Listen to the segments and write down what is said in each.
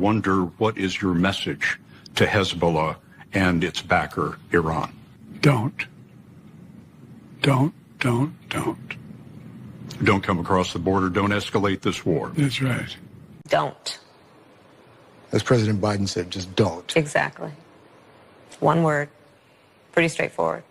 wonder, what is your message to Hezbollah and its backer, Iran? Don't. Don't come across the border. Don't escalate this war. That's right. Don't. As President Biden said, just don't. Exactly. One word. Pretty straightforward.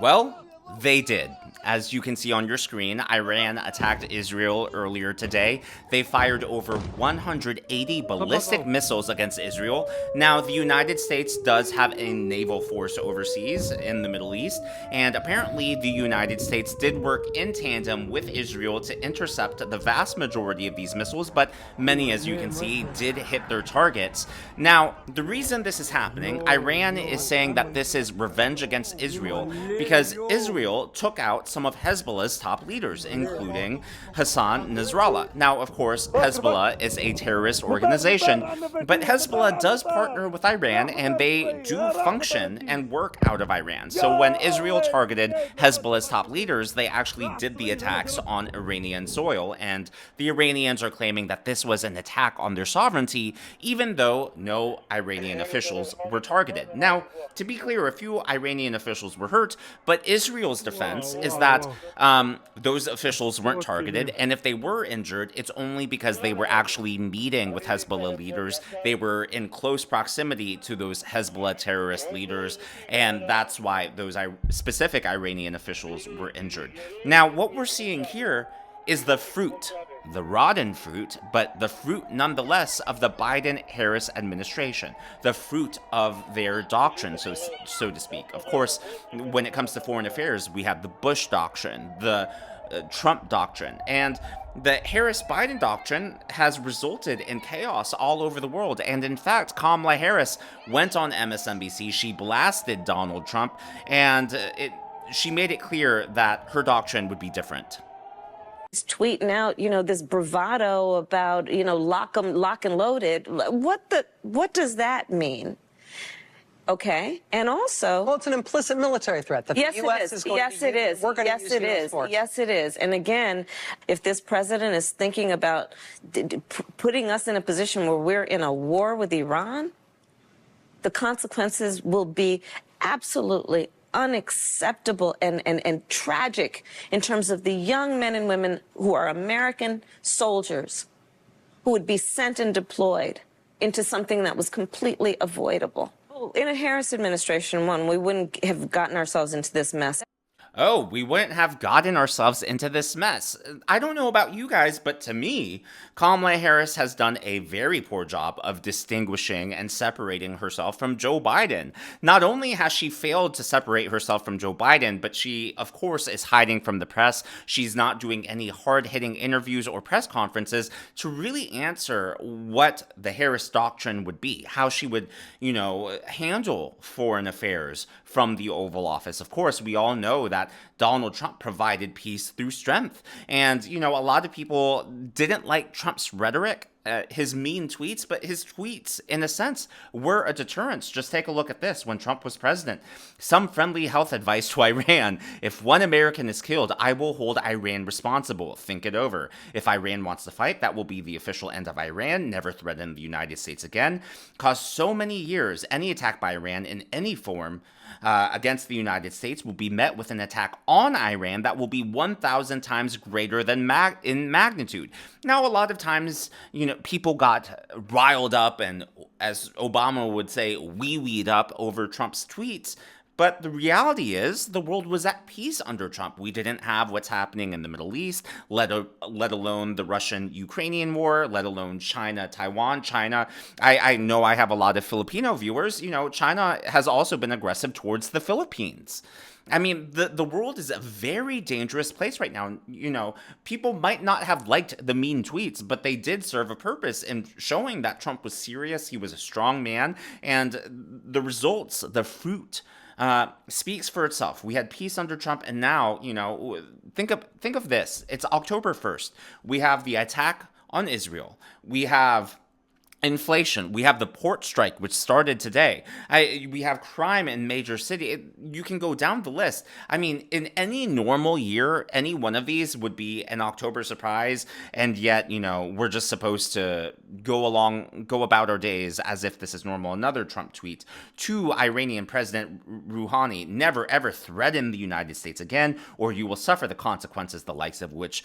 Well, they did. As you can see on your screen, Iran attacked Israel earlier today. They fired over 180 ballistic missiles against Israel. Now, the United States does have a naval force overseas in the Middle East, and apparently the United States did work in tandem with Israel to intercept the vast majority of these missiles, but many, as you can see, did hit their targets. Now, the reason this is happening, Iran is saying that this is revenge against Israel because Israel took out some of Hezbollah's top leaders, including Hassan Nasrallah. Now, of course, Hezbollah is a terrorist organization, but Hezbollah does partner with Iran, and they do function and work out of Iran. So when Israel targeted Hezbollah's top leaders, they actually did the attacks on Iranian soil, and the Iranians are claiming that this was an attack on their sovereignty, even though no Iranian officials were targeted. Now, to be clear, a few Iranian officials were hurt, but Israel's defense is that those officials weren't targeted, and if they were injured, it's only because they were actually meeting with Hezbollah leaders. They were in close proximity to those Hezbollah terrorist leaders, and that's why those specific Iranian officials were injured. Now, what we're seeing here is the fruit, the rotten fruit, but the fruit nonetheless of the Biden-Harris administration, the fruit of their doctrine, so to speak. Of course, when it comes to foreign affairs, we have the Bush doctrine, the Trump doctrine, and the Harris-Biden doctrine has resulted in chaos all over the world. And in fact, Kamala Harris went on MSNBC, she blasted Donald Trump, and she made it clear that her doctrine would be different. He's tweeting out, this bravado about, lock and loaded. What does that mean? Okay, and also, well, it's an implicit military threat. That yes, the US it is. Is going Yes, to it is. We're going yes, to use it US is. force. Yes, it is. And again, if this president is thinking about putting us in a position where we're in a war with Iran, the consequences will be absolutely unacceptable and tragic in terms of the young men and women who are American soldiers who would be sent and deployed into something that was completely avoidable. In a Harris administration, we wouldn't have gotten ourselves into this mess. Oh, we wouldn't have gotten ourselves into this mess. I don't know about you guys, but to me, Kamala Harris has done a very poor job of distinguishing and separating herself from Joe Biden. Not only has she failed to separate herself from Joe Biden, but she, of course, is hiding from the press. She's not doing any hard-hitting interviews or press conferences to really answer what the Harris doctrine would be, how she would, handle foreign affairs from the Oval Office. Of course, we all know that Donald Trump provided peace through strength. And, a lot of people didn't like Trump's rhetoric, his mean tweets, but his tweets, in a sense, were a deterrence. Just take a look at this. When Trump was president, some friendly health advice to Iran. If one American is killed, I will hold Iran responsible. Think it over. If Iran wants to fight, that will be the official end of Iran. Never threaten the United States again. Caused so many years, any attack by Iran in any form against the United States will be met with an attack on Iran that will be 1,000 times greater than in magnitude. Now, a lot of times, people got riled up and, as Obama would say, wee-weed up over Trump's tweets. But the reality is the world was at peace under Trump. We didn't have what's happening in the Middle East, let alone the Russian-Ukrainian war, let alone China-Taiwan. China, I know I have a lot of Filipino viewers. China has also been aggressive towards the Philippines. I mean, the world is a very dangerous place right now. People might not have liked the mean tweets, but they did serve a purpose in showing that Trump was serious, he was a strong man, and the results, the fruit, speaks for itself. We had peace under Trump, and now, think of this. It's October 1st. We have the attack on Israel. We have inflation. We have the port strike, which started today. We have crime in major city. You can go down the list. I mean, in any normal year, any one of these would be an October surprise, and yet, we're just supposed to go about our days as if this is normal. Another Trump tweet to Iranian President Rouhani: never ever threaten the United States again, or you will suffer the consequences, the likes of which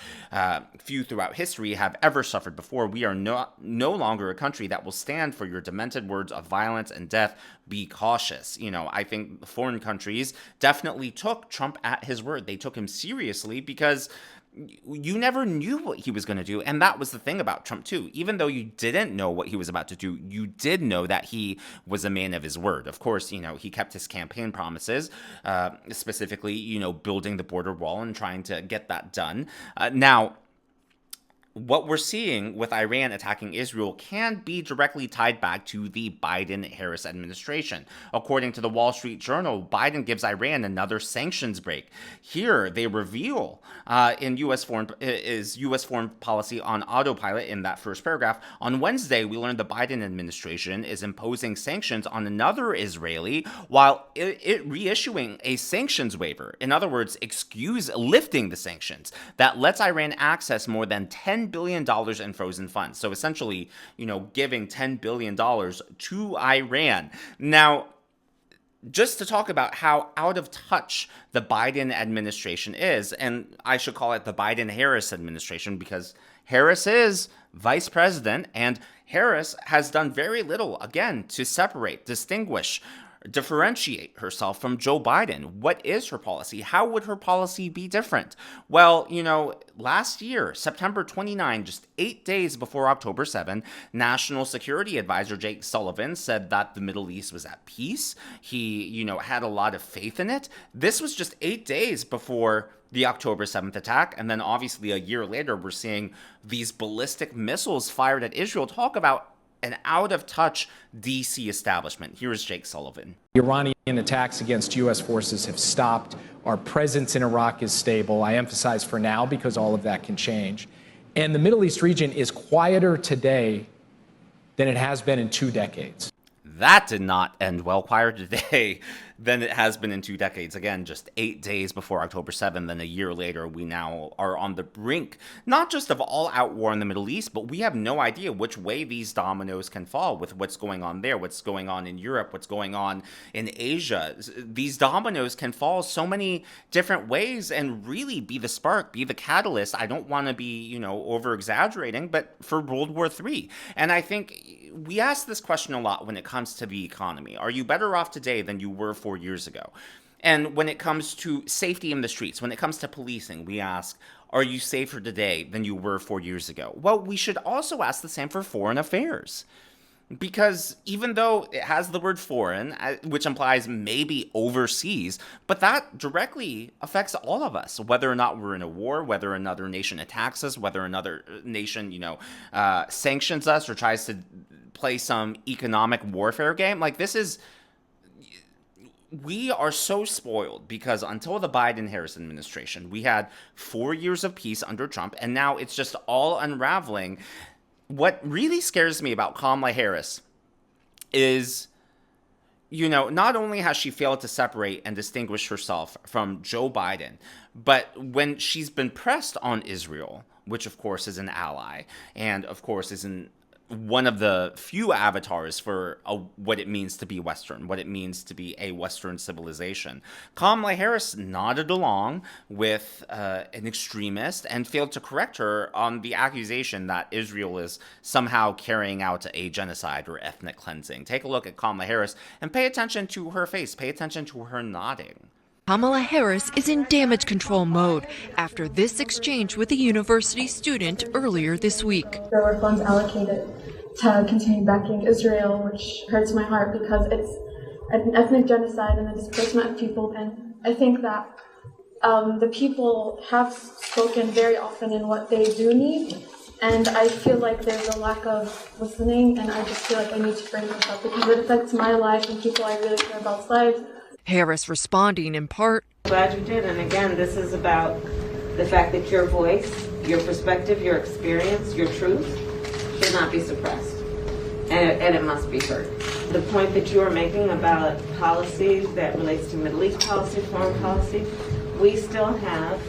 few throughout history have ever suffered before. We are no longer a country that will stand for your demented words of violence and death. Be cautious. I think foreign countries definitely took Trump at his word. They took him seriously because you never knew what he was going to do. And that was the thing about Trump, too. Even though you didn't know what he was about to do, you did know that he was a man of his word. Of course, he kept his campaign promises, specifically, building the border wall and trying to get that done. Now, what we're seeing with Iran attacking Israel can be directly tied back to the Biden-Harris administration. According to the Wall Street Journal, Biden gives Iran another sanctions break. Here, they reveal in U.S. foreign policy on autopilot in that first paragraph. On Wednesday, we learned the Biden administration is imposing sanctions on another Israeli while it reissuing a sanctions waiver. In other words, lifting the sanctions that lets Iran access more than $10 billion in frozen funds. So essentially, giving $10 billion to Iran. Now, just to talk about how out of touch the Biden administration is, and I should call it the Biden-Harris administration because Harris is vice president, and Harris has done very little, again, to separate, distinguish, differentiate herself from Joe Biden. What is her policy? How would her policy be different? Well, last year, September 29, just 8 days before October 7, National Security Advisor Jake Sullivan said that the Middle East was at peace. He, had a lot of faith in it. This was just 8 days before the October 7th attack. And then obviously a year later, we're seeing these ballistic missiles fired at Israel. Talk about an out-of-touch D.C. establishment. Here is Jake Sullivan. Iranian attacks against U.S. forces have stopped. Our presence in Iraq is stable. I emphasize for now because all of that can change. And the Middle East region is quieter today than it has been in 2 decades. That did not end well. Quieter today than it has been in 2 decades. Again, just 8 days before October 7th, then a year later, we now are on the brink, not just of all-out war in the Middle East, but we have no idea which way these dominoes can fall with what's going on there, what's going on in Europe, what's going on in Asia. These dominoes can fall so many different ways and really be the spark, be the catalyst. I don't want to be, over-exaggerating, but for World War III. And I think we ask this question a lot when it comes to the economy. Are you better off today than you were 4 years ago? And when it comes to safety in the streets, when it comes to policing, we ask, are you safer today than you were 4 years ago? Well, we should also ask the same for foreign affairs. Because even though it has the word foreign, which implies maybe overseas, but that directly affects all of us, whether or not we're in a war, whether another nation attacks us, whether another nation, sanctions us or tries to play some economic warfare game. We are so spoiled because until the Biden-Harris administration, we had 4 years of peace under Trump, and now it's just all unraveling. What really scares me about Kamala Harris is, not only has she failed to separate and distinguish herself from Joe Biden, but when she's been pressed on Israel, which of course is an ally, and of course is one of the few avatars for what it means to be Western, what it means to be a Western civilization, Kamala Harris nodded along with an extremist and failed to correct her on the accusation that Israel is somehow carrying out a genocide or ethnic cleansing. Take a look at Kamala Harris and pay attention to her face. Pay attention to her nodding. Kamala Harris is in damage control mode after this exchange with a university student earlier this week. There were funds allocated to continue backing Israel, which hurts my heart because it's an ethnic genocide and the displacement of people. And I think that the people have spoken very often in what they do need. And I feel like there's a lack of listening, and I just feel like I need to bring this up because it affects my life and people I really care about's lives. Harris responding in part, Glad you did. And again, this is about the fact that your voice, your perspective, your experience, your truth should not be suppressed. and it must be heard. The point that you are making about policies that relates to Middle East policy, foreign policy, we still have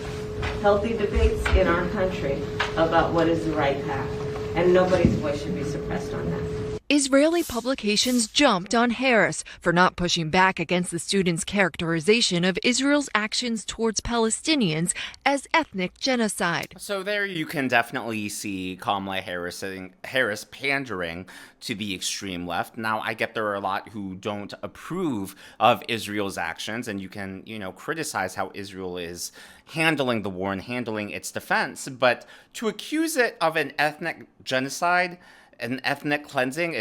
healthy debates in our country about what is the right path, and nobody's voice should be suppressed on that. Israeli publications jumped on Harris for not pushing back against the student's characterization of Israel's actions towards Palestinians as ethnic genocide. So there you can definitely see Kamala Harris pandering to the extreme left. Now, I get there are a lot who don't approve of Israel's actions, and you can, criticize how Israel is handling the war and handling its defense, but to accuse it of an ethnic genocide, an ethnic cleansing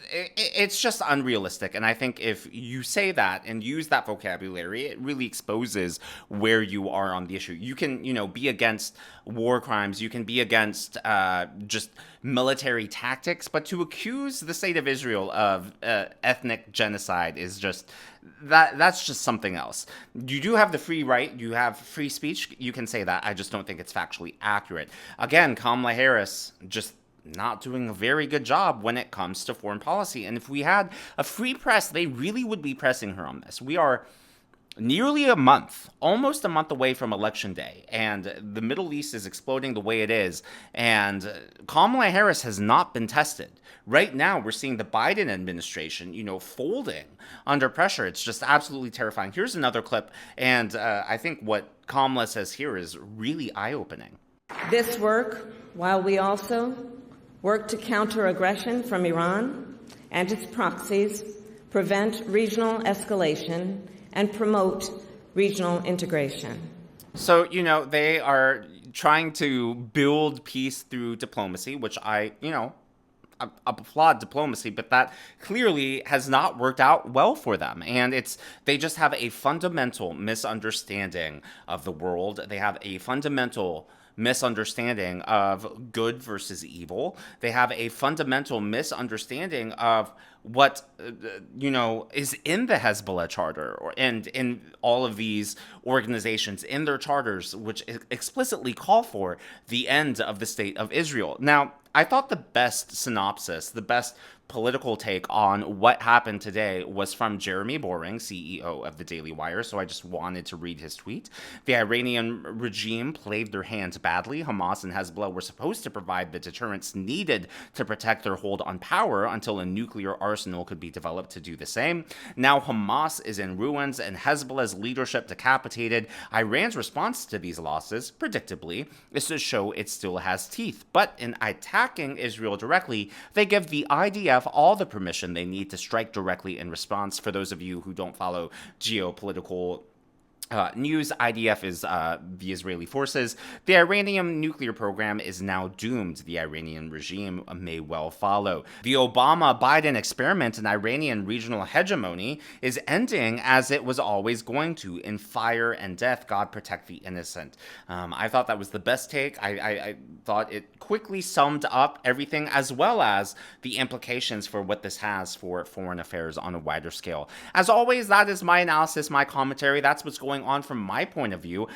it's just unrealistic. And I think if you say that and use that vocabulary, it really exposes where you are on the issue. You can, be against war crimes. You can be against just military tactics. But to accuse the state of Israel of ethnic genocide is just, that's just something else. You do have the free right. You have free speech. You can say that. I just don't think it's factually accurate. Again, Kamala Harris just not doing a very good job when it comes to foreign policy. And if we had a free press, they really would be pressing her on this. We are nearly a month, almost a month away from Election Day, and the Middle East is exploding the way it is, and Kamala Harris has not been tested. Right now, we're seeing the Biden administration, folding under pressure. It's just absolutely terrifying. Here's another clip, and I think what Kamala says here is really eye-opening. This work, while we also work to counter aggression from Iran and its proxies, prevent regional escalation, and promote regional integration. So, they are trying to build peace through diplomacy, which I applaud diplomacy, but that clearly has not worked out well for them. And they just have a fundamental misunderstanding of the world. They have a fundamental misunderstanding of good versus evil. They have a fundamental misunderstanding of what is in the Hezbollah charter and in all of these organizations in their charters, which explicitly call for the end of the state of Israel. Now, I thought the best synopsis, the best political take on what happened today was from Jeremy Boring, CEO of the Daily Wire, so I just wanted to read his tweet. The Iranian regime played their hands badly. Hamas and Hezbollah were supposed to provide the deterrence needed to protect their hold on power until a nuclear arsenal could be developed to do the same. Now Hamas is in ruins and Hezbollah's leadership decapitated. Iran's response to these losses, predictably, is to show it still has teeth. But in attacking Israel directly, they give the IDF all the permission they need to strike directly in response. For those of you who don't follow geopolitical news, IDF is the Israeli forces. The Iranian nuclear program is now doomed. The Iranian regime may well follow. The Obama-Biden experiment in Iranian regional hegemony is ending as it was always going to, in fire and death. God protect the innocent. I thought that was the best take. I thought it quickly summed up everything, as well as the implications for what this has for foreign affairs on a wider scale. As always, that is my analysis, my commentary. That's what's going on from my point of view.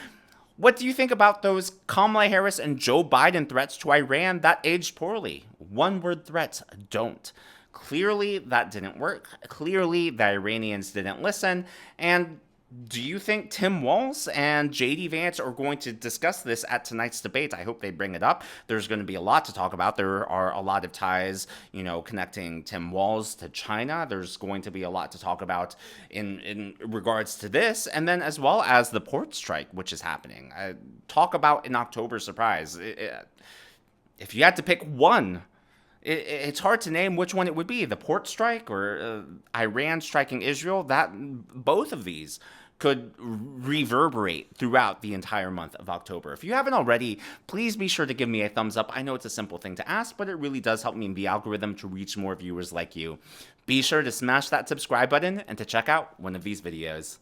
What do you think about those Kamala Harris and Joe Biden threats to Iran that aged poorly? One-word threats don't. Clearly, that didn't work. Clearly, the Iranians didn't listen. And do you think Tim Walz and J.D. Vance are going to discuss this at tonight's debate? I hope they bring it up. There's going to be a lot to talk about. There are a lot of ties, connecting Tim Walz to China. There's going to be a lot to talk about in regards to this, and then as well as the port strike, which is happening. Talk about an October surprise. If you had to pick one, it's hard to name which one it would be, the port strike or Iran striking Israel. Both of these could reverberate throughout the entire month of October. If you haven't already, please be sure to give me a thumbs up. I know it's a simple thing to ask, but it really does help me in the algorithm to reach more viewers like you. Be sure to smash that subscribe button and to check out one of these videos.